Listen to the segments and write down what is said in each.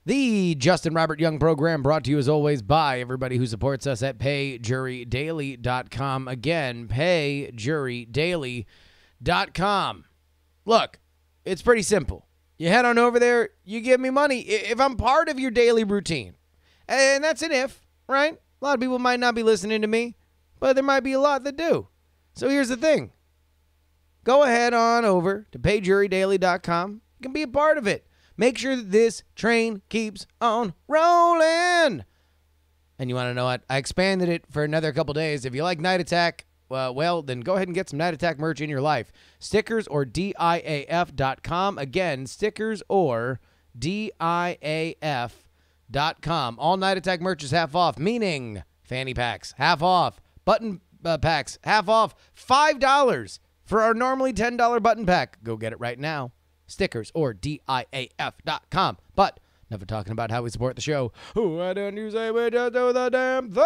The Justin Robert Young program brought to you as always by everybody who supports us at PayJuryDaily.com. Again, PayJuryDaily.com. Look, it's pretty simple. You head on over there, you give me money if I'm part of your daily routine. And that's an if, right? A lot of people might not be listening to me, but there might be a lot that do. So here's the thing. Go ahead on over to PayJuryDaily.com. You can be a part of it. Make sure that this train keeps on rolling. And you want to know what? I expanded it for another couple days. If you like Night Attack, well, then go ahead and get some Night Attack merch in your life. Stickers or DIAF.com. Again, stickers or DIAF.com. All Night Attack merch is half off, meaning fanny packs, half off. Button packs, half off. $5 for our normally $10 button pack. Go get it right now. Stickers or DIAF.com. But never talking about how we support the show. Why don't you say we just do the damn thing?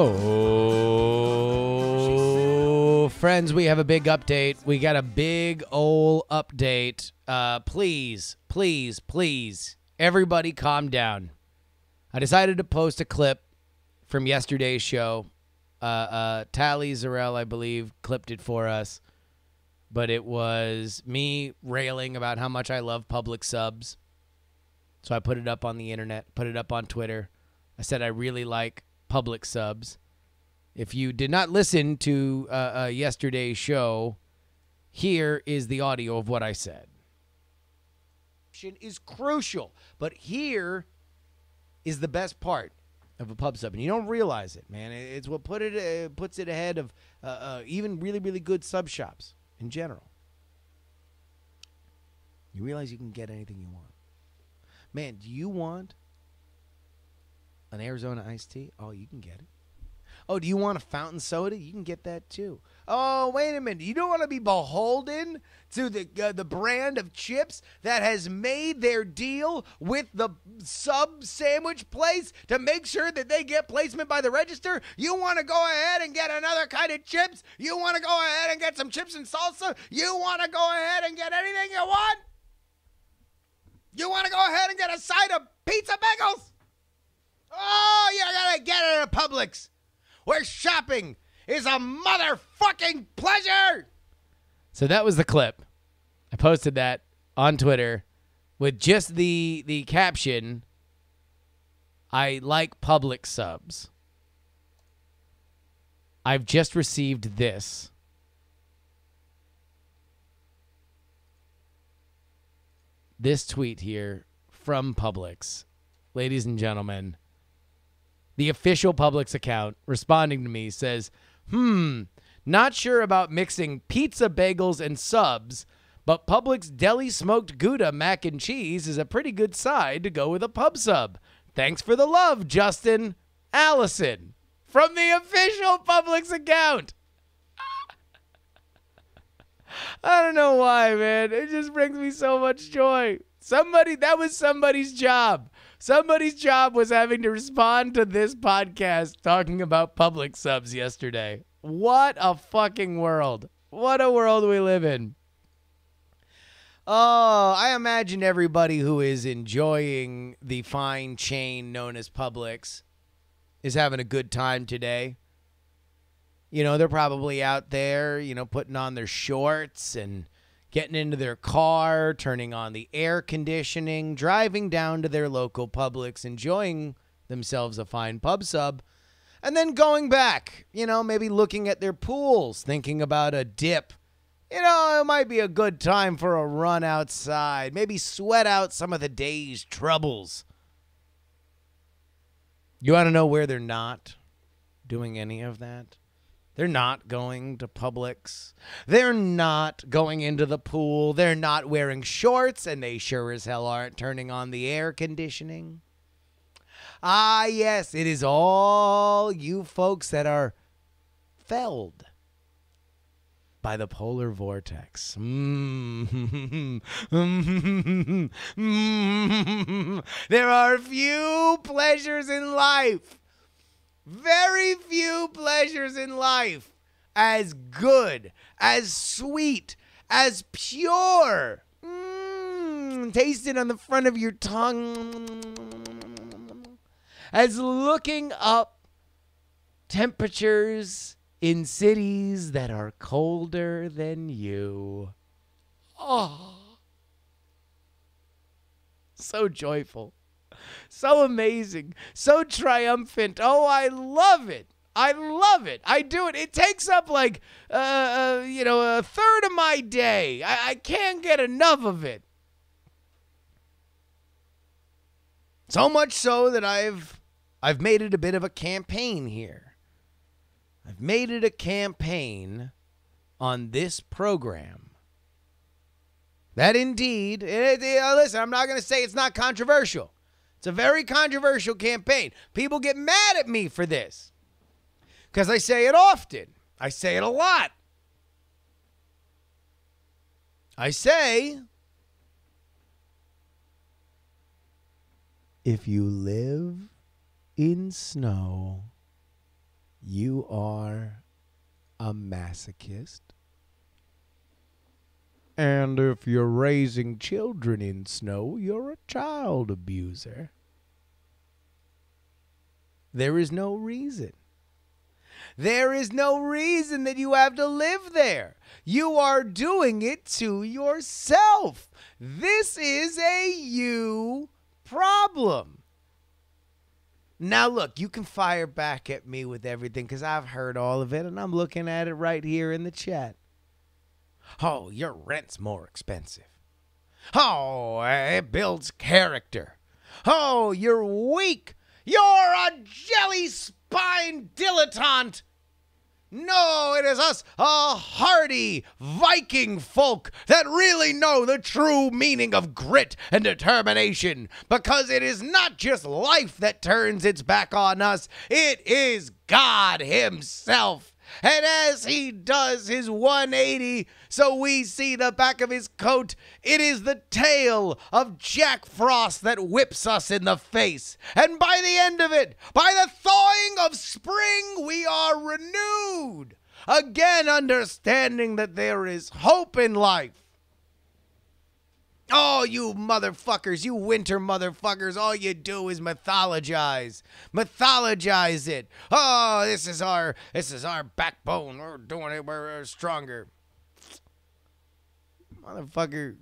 Oh, friends, we have a big update. We got a big ol' update. Please, everybody calm down. I decided to post a clip from yesterday's show. Tally Zarell, I believe, clipped it for us. But it was me railing about how much I love public subs. So I put it up on the internet, put it up on Twitter. I said I really like public subs. If you did not listen to yesterday's show, here is the audio of what I said. Is crucial, but here is the best part of a pub sub, and you don't realize it, man. It's what puts it ahead of even really, really good sub shops in general. You realize you can get anything you want. Man, do you want an Arizona iced tea? Oh, you can get it. Oh, do you want a fountain soda? You can get that too. Oh, wait a minute. You don't want to be beholden to the brand of chips that has made their deal with the sub sandwich place to make sure that they get placement by the register? You want to go ahead and get another kind of chips? You want to go ahead and get some chips and salsa? You want to go ahead and get anything you want? You want to go ahead and get a side of pizza bagels? Oh, you're going to get it at Publix, where shopping is a motherfucking pleasure. So that was the clip. I posted that on Twitter with just the caption, I like Publix subs. I've just received this. This tweet here from Publix. Ladies and gentlemen, the official Publix account responding to me says, not sure about mixing pizza bagels and subs, but Publix deli smoked Gouda mac and cheese is a pretty good side to go with a pub sub. Thanks for the love, Justin. Allison, from the official Publix account. I don't know why, man. It just brings me so much joy. That was somebody's job. Somebody's job was having to respond to this podcast talking about Publix subs yesterday. What a fucking world. What a world we live in. Oh, I imagine everybody who is enjoying the fine chain known as Publix is having a good time today. You know, they're probably out there, putting on their shorts and getting into their car, turning on the air conditioning, driving down to their local Publix, enjoying themselves a fine pub sub, and then going back, maybe looking at their pools, thinking about a dip. It might be a good time for a run outside, maybe sweat out some of the day's troubles. You want to know where they're not doing any of that? They're not going to Publix. They're not going into the pool. They're not wearing shorts, and they sure as hell aren't turning on the air conditioning. Ah, yes, it is all you folks that are felled by the polar vortex. There are few pleasures in life, very few pleasures in life, as good, as sweet, as pure. Taste it on the front of your tongue. As looking up temperatures in cities that are colder than you. Oh, so joyful, so amazing, so triumphant. Oh, I love it. I love it. I do it. It takes up like, a third of my day. I can't get enough of it. So much so that I've made it a bit of a campaign here. I've made it a campaign on this program that indeed, listen, I'm not going to say it's not controversial. It's a very controversial campaign. People get mad at me for this because I say it often. I say it a lot. I say, if you live in snow, you are a masochist. And if you're raising children in snow, you're a child abuser. There is no reason. There is no reason that you have to live there. You are doing it to yourself. This is a you problem. Now, look, you can fire back at me with everything because I've heard all of it, and I'm looking at it right here in the chat. Oh, your rent's more expensive. Oh, it builds character. Oh, you're weak. You're a jelly-spined dilettante. No, it is us, a hardy Viking folk that really know the true meaning of grit and determination, because it is not just life that turns its back on us, it is God himself. And as he does his 180, so we see the back of his coat, it is the tail of Jack Frost that whips us in the face. And by the end of it, by the thawing of spring, we are renewed. Again, understanding that there is hope in life. Oh, you motherfuckers, you winter motherfuckers, all you do is mythologize. Mythologize it. Oh, this is our backbone. We're doing it. We're stronger. Motherfucker,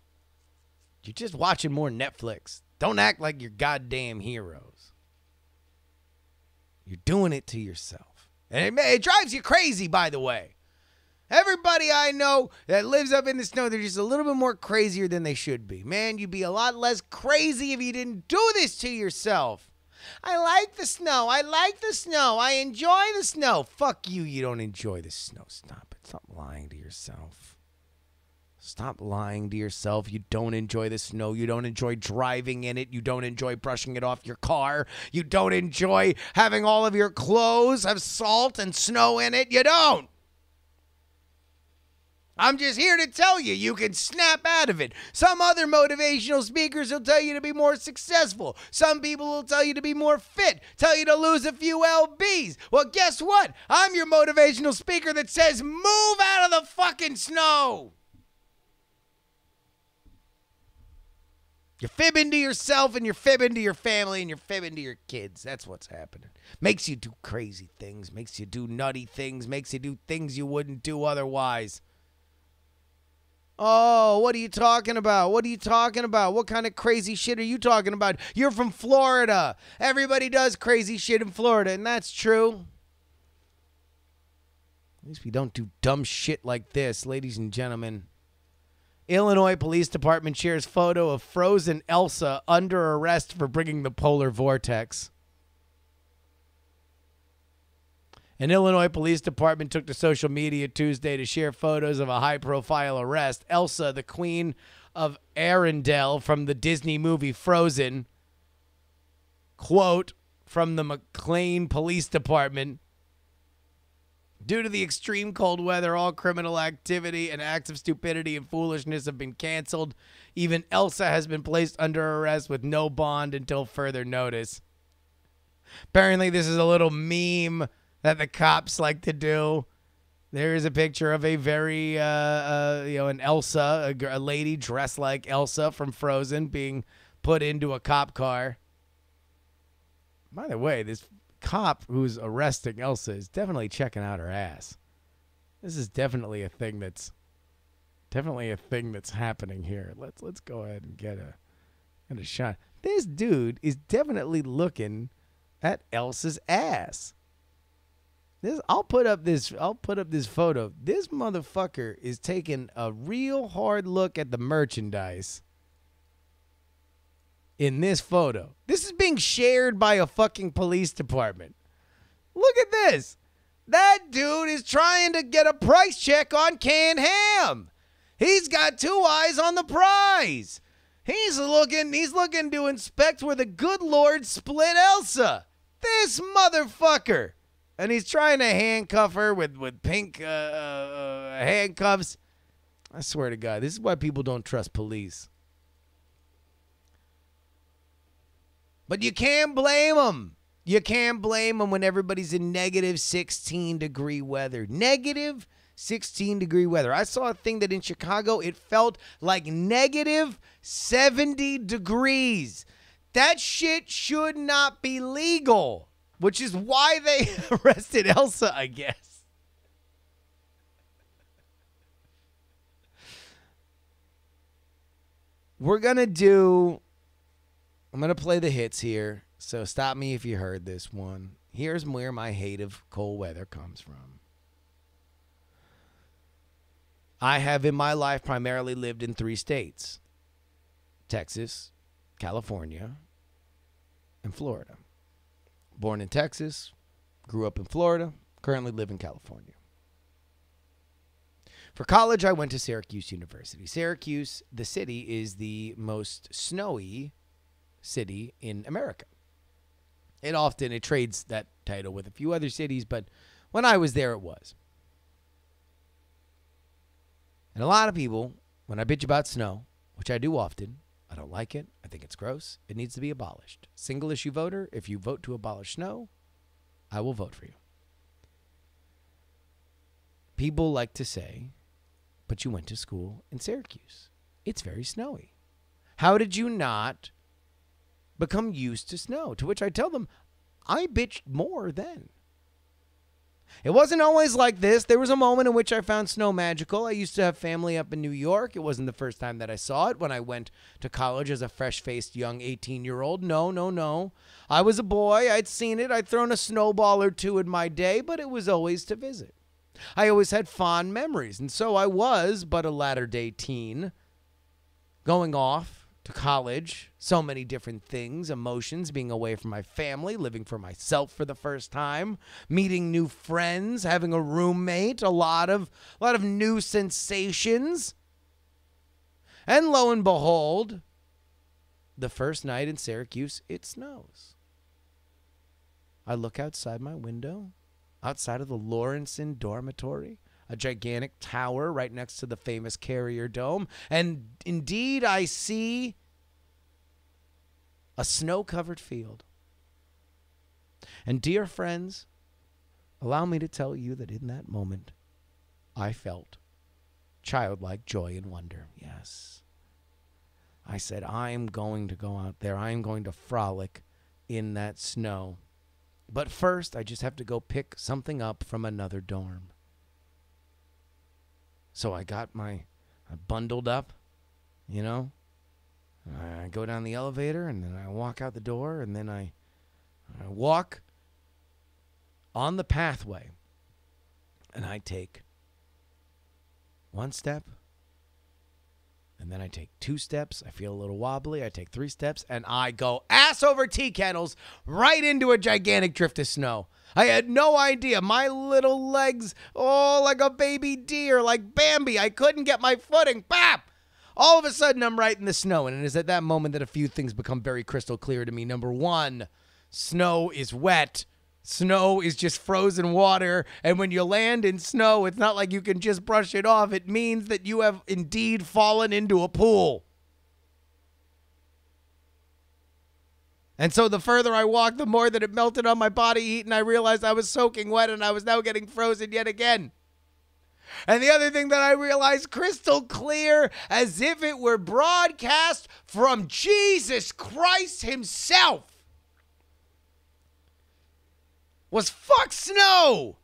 you're just watching more Netflix. Don't act like you're goddamn heroes. You're doing it to yourself. And it drives you crazy, by the way. Everybody I know that lives up in the snow, they're just a little bit more crazier than they should be. Man, you'd be a lot less crazy if you didn't do this to yourself. I like the snow. I like the snow. I enjoy the snow. Fuck you. You don't enjoy the snow. Stop it. Stop lying to yourself. Stop lying to yourself. You don't enjoy the snow. You don't enjoy driving in it. You don't enjoy brushing it off your car. You don't enjoy having all of your clothes have salt and snow in it. You don't. I'm just here to tell you, you can snap out of it. Some other motivational speakers will tell you to be more successful. Some people will tell you to be more fit, tell you to lose a few lbs. Well, guess what? I'm your motivational speaker that says move out of the fucking snow. You're fibbing to yourself, and you're fibbing to your family, and you're fibbing to your kids. That's what's happening. Makes you do crazy things, makes you do nutty things, makes you do things you wouldn't do otherwise. Oh, what are you talking about? What are you talking about? What kind of crazy shit are you talking about? You're from Florida. Everybody does crazy shit in Florida, and that's true. At least we don't do dumb shit like this, ladies and gentlemen. Illinois Police Department shares photo of frozen Elsa under arrest for bringing the polar vortex. An Illinois Police Department took to social media Tuesday to share photos of a high-profile arrest. Elsa, the Queen of Arendelle from the Disney movie Frozen, quote, from the McLean Police Department. Due to the extreme cold weather, all criminal activity and acts of stupidity and foolishness have been canceled. Even Elsa has been placed under arrest with no bond until further notice. Apparently, this is a little meme that the cops like to do. There is a picture of a very, an Elsa, a lady dressed like Elsa from Frozen being put into a cop car. By the way, this cop who's arresting Elsa is definitely checking out her ass. This is definitely a thing that's happening here. Let's go ahead and get a shot. This dude is definitely looking at Elsa's ass. I'll put up this photo. This motherfucker is taking a real hard look at the merchandise in this photo. This is being shared by a fucking police department. Look at this. That dude is trying to get a price check on canned ham. He's got two eyes on the prize. He's looking to inspect where the good Lord split Elsa. This motherfucker. And he's trying to handcuff her with pink handcuffs. I swear to God, this is why people don't trust police. But you can't blame them. You can't blame them when everybody's in negative 16-degree weather. Negative 16-degree weather. I saw a thing that in Chicago, it felt like negative 70 degrees. That shit should not be legal, which is why they arrested Elsa, I guess. I'm going to play the hits here, so stop me if you heard this one. Here's where my hate of cold weather comes from. I have in my life primarily lived in 3 states: Texas, California, and Florida. Born in Texas, grew up in Florida, currently live in California. For college, I went to Syracuse University. Syracuse, the city, is the most snowy city in America. It trades that title with a few other cities, but when I was there, it was. And a lot of people, when I bitch about snow, which I do often, I don't like it. I think it's gross. It needs to be abolished. Single issue voter, if you vote to abolish snow, I will vote for you. People like to say, but you went to school in Syracuse. It's very snowy. How did you not become used to snow? To which I tell them, I bitched more then. It wasn't always like this. There was a moment in which I found snow magical. I used to have family up in New York. It wasn't the first time that I saw it when I went to college as a fresh-faced young 18-year-old. No. I was a boy. I'd seen it. I'd thrown a snowball or two in my day, but it was always to visit. I always had fond memories, and so I was but a latter-day teen, going off to college, so many different things, emotions, being away from my family, living for myself for the first time, meeting new friends, having a roommate, a lot of new sensations. And lo and behold, the first night in Syracuse, it snows. I look outside my window, outside of the Lawrenson dormitory, a gigantic tower right next to the famous Carrier Dome. And indeed, I see a snow-covered field. And dear friends, allow me to tell you that in that moment, I felt childlike joy and wonder. Yes. I said, I am going to go out there. I am going to frolic in that snow. But first, I just have to go pick something up from another dorm. So I bundled up, I go down the elevator, and then I walk out the door, and then I walk on the pathway, and I take one step, and then I take 2 steps. I feel a little wobbly. I take 3 steps, and I go ass over tea kettles right into a gigantic drift of snow. I had no idea. My little legs, like a baby deer, like Bambi. I couldn't get my footing. Bap! All of a sudden, I'm right in the snow, and it is at that moment that a few things become very crystal clear to me. Number one, snow is wet. Snow is just frozen water. And when you land in snow, it's not like you can just brush it off. It means that you have indeed fallen into a pool. And so the further I walked, the more that it melted on my body heat, and I realized I was soaking wet and I was now getting frozen yet again. And the other thing that I realized crystal clear, as if it were broadcast from Jesus Christ himself, was fuck snow.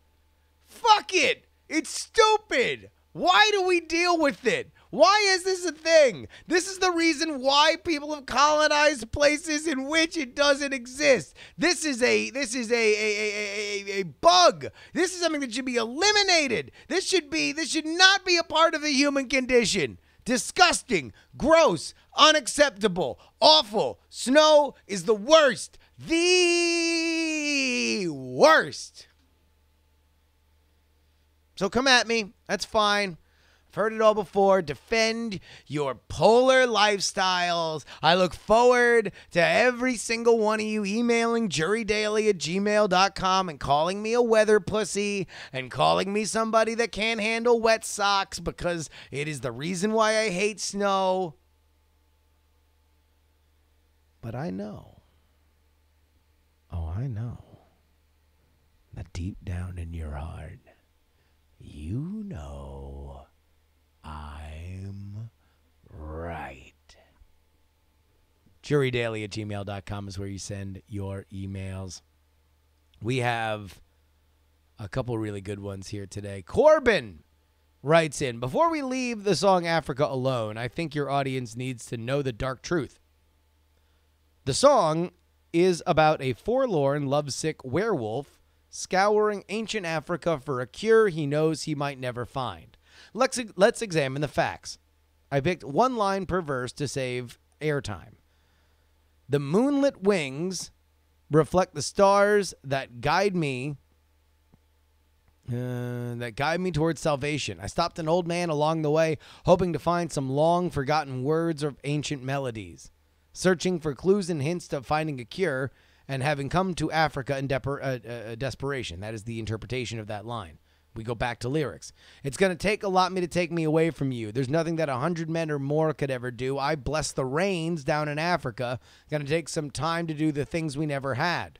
Fuck it. It's stupid. Why do we deal with it? Why is this a thing? This is the reason why people have colonized places in which it doesn't exist. This is a bug. This is something that should be eliminated. This should not be a part of the human condition. Disgusting, gross, unacceptable, awful. Snow is the worst. The worst. So come at me. That's fine. I've heard it all before. Defend your polar lifestyles. I look forward to every single one of you emailing jurydaily@gmail.com and calling me a weather pussy and calling me somebody that can't handle wet socks, because it is the reason why I hate snow. But I know. Oh, I know that deep down in your heart, you know I'm right. JuRYdaily@gmail.com is where you send your emails. We have a couple really good ones here today. Corbin writes in, before we leave the song Africa alone, I think your audience needs to know the dark truth. The song is about a forlorn, lovesick werewolf scouring ancient Africa for a cure he knows he might never find. Let's examine the facts. I picked one line per verse to save airtime. The moonlit wings reflect the stars that guide me towards salvation. I stopped an old man along the way, hoping to find some long-forgotten words of ancient melodies. Searching for clues and hints to finding a cure, and having come to Africa in desperation. That is the interpretation of that line. We go back to lyrics. It's going to take a lot to take me away from you. There's nothing that 100 men or more could ever do. I bless the rains down in Africa. Going to take some time to do the things we never had.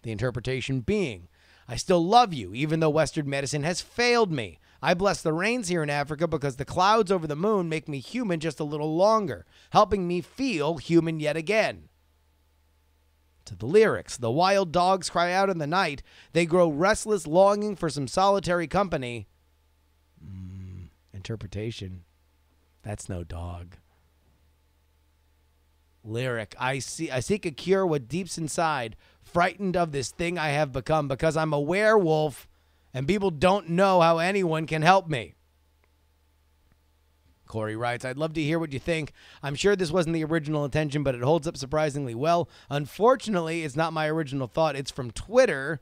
The interpretation being, I still love you, even though Western medicine has failed me. I bless the rains here in Africa because the clouds over the moon make me human just a little longer, helping me feel human yet again. To the lyrics, the wild dogs cry out in the night. They grow restless, longing for some solitary company. Interpretation. That's no dog. Lyric, I seek a cure what deeps inside, frightened of this thing I have become, because I'm a werewolf and people don't know how anyone can help me. Corey writes, I'd love to hear what you think. I'm sure this wasn't the original intention, but it holds up surprisingly well. Unfortunately, it's not my original thought. It's from Twitter.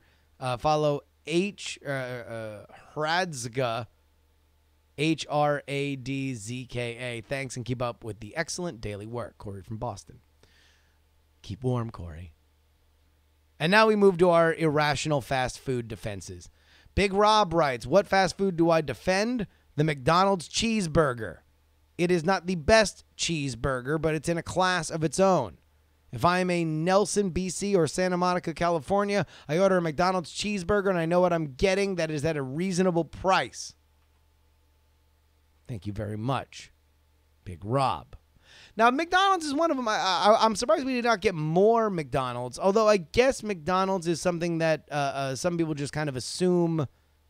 Follow Hradzka, Hradzka. Thanks, and keep up with the excellent daily work. Corey from Boston. Keep warm, Corey. And now we move to our irrational fast food defenses. Big Rob writes, what fast food do I defend? The McDonald's cheeseburger. It is not the best cheeseburger, but it's in a class of its own. If I am a Nelson, BC, or Santa Monica, California, I order a McDonald's cheeseburger and I know what I'm getting that is at a reasonable price. Thank you very much, Big Rob. Now, McDonald's is one of them. I'm surprised we did not get more McDonald's, although I guess McDonald's is something that some people just kind of assume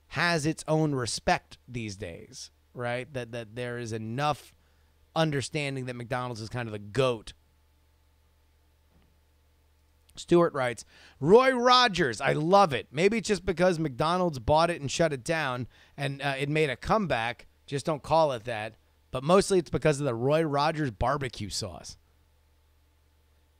has its own respect these days, right? That there is enough understanding that McDonald's is kind of the GOAT. Stuart writes, Roy Rogers, I love it. Maybe it's just because McDonald's bought it and shut it down and it made a comeback. Just don't call it that. But mostly it's because of the Roy Rogers barbecue sauce.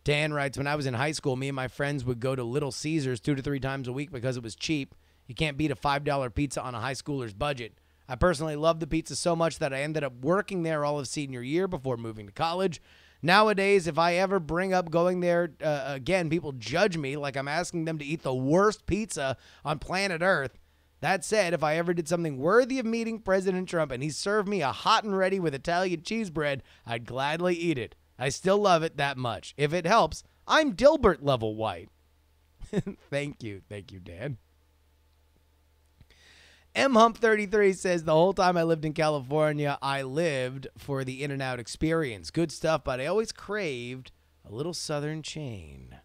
Dan writes, when I was in high school, me and my friends would go to Little Caesars 2 to 3 times a week because it was cheap. You can't beat a $5 pizza on a high schooler's budget. I personally loved the pizza so much that I ended up working there all of senior year before moving to college. Nowadays, if I ever bring up going there again, people judge me like I'm asking them to eat the worst pizza on planet Earth. That said, if I ever did something worthy of meeting President Trump and he served me a hot and ready with Italian cheese bread, I'd gladly eat it. I still love it that much. If it helps, I'm Dilbert level white. Thank you. Thank you, Dan. MHump33 says, the whole time I lived in California, I lived for the In-N-Out experience. Good stuff, but I always craved a little Southern chain.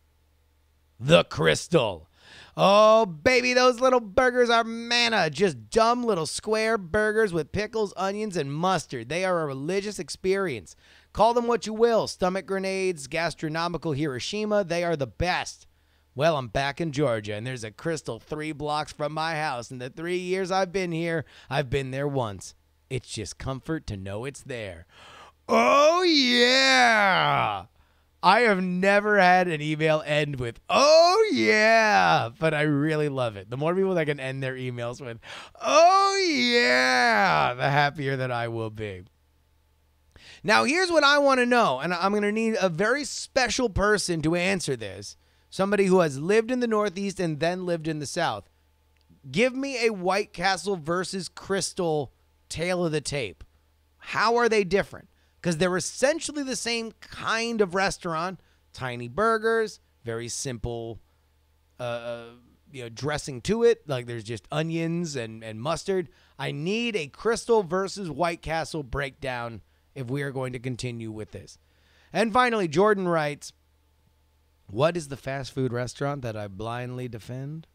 The Crystal. Oh, baby, those little burgers are manna. Just dumb little square burgers with pickles, onions, and mustard. They are a religious experience. Call them what you will. Stomach grenades, gastronomical Hiroshima. They are the best. Well, I'm back in Georgia, and there's a Crystal 3 blocks from my house. In the 3 years I've been here, I've been there once. It's just comfort to know it's there. Oh, yeah. I have never had an email end with, oh, yeah, but I really love it. The more people that can end their emails with, oh, yeah, the happier that I will be. Now, here's what I want to know, and I'm going to need a very special person to answer this. Somebody who has lived in the Northeast and then lived in the South. Give me a White Castle versus Crystal tale of the tape. How are they different? Because they're essentially the same kind of restaurant. Tiny burgers, very simple dressing to it. Like there's just onions and mustard. I need a Crystal versus White Castle breakdown if we are going to continue with this. And finally, Jordan writes, what is the fast food restaurant that I blindly defend?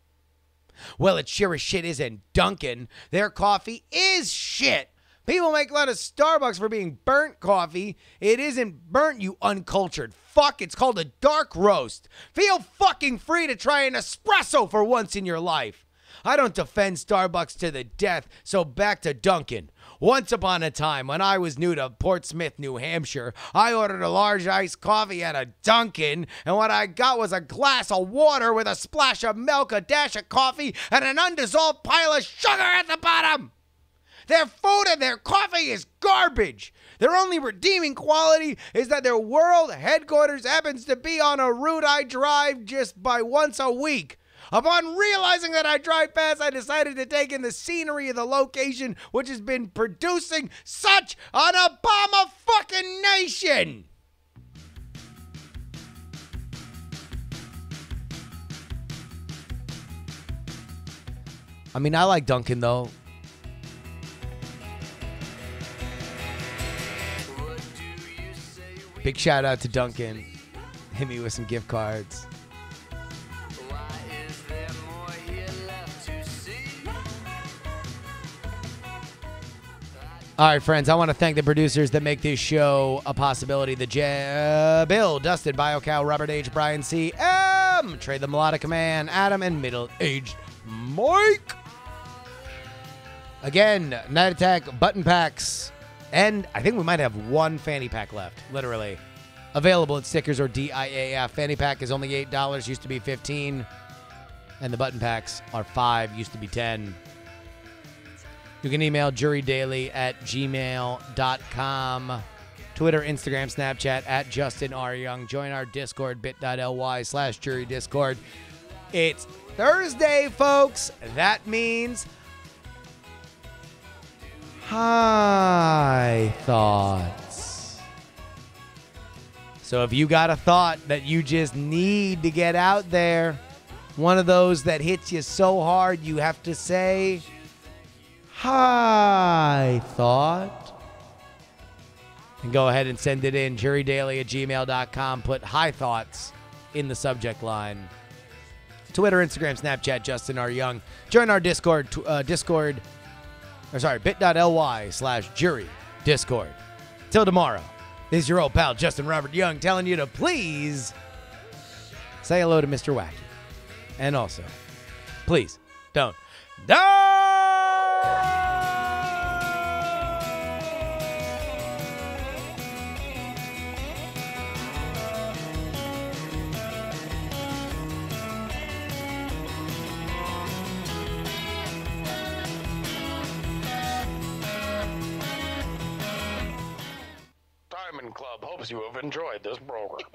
Well, it sure as shit isn't Dunkin'. Their coffee is shit. People make fun of Starbucks for being burnt coffee. It isn't burnt, you uncultured fuck. It's called a dark roast. Feel fucking free to try an espresso for once in your life. I don't defend Starbucks to the death, so back to Dunkin'. Once upon a time, when I was new to Portsmouth, New Hampshire, I ordered a large iced coffee at a Dunkin', and what I got was a glass of water with a splash of milk, a dash of coffee, and an undissolved pile of sugar at the bottom. Their food and their coffee is garbage. Their only redeeming quality is that their world headquarters happens to be on a route I drive just by once a week. Upon realizing that I drive past, I decided to take in the scenery of the location, which has been producing such an Obama fucking nation. I mean, I like Dunkin', though. Big shout out to Dunkin'. Hit me with some gift cards. All right, friends, I want to thank the producers that make this show a possibility. Bill, Dustin, BioCow, Robert H., Brian C., M., Trey the Melodic Man, Adam, and middle-aged Mike. Again, Night Attack button packs, and I think we might have one fanny pack left, literally. Available at Stickers or DIAF. Fanny pack is only $8, used to be $15, and the button packs are $5, used to be $10. You can email jurydaily@gmail.com. Twitter, Instagram, Snapchat @JustinRYoung. Join our Discord, bit.ly/JuryDiscord. It's Thursday, folks. That means high thoughts. So if you got a thought that you just need to get out there, one of those that hits you so hard you have to say, high thought, and go ahead and send it in, jurydaily@gmail.com. Put high thoughts in the subject line. Twitter, Instagram, Snapchat, Justin R. Young. Join our Discord, bit.ly/jury Discord. Till tomorrow, this is your old pal, Justin Robert Young, telling you to please say hello to Mr. Wacky. And also, please don't die! Club hopes you have enjoyed this program.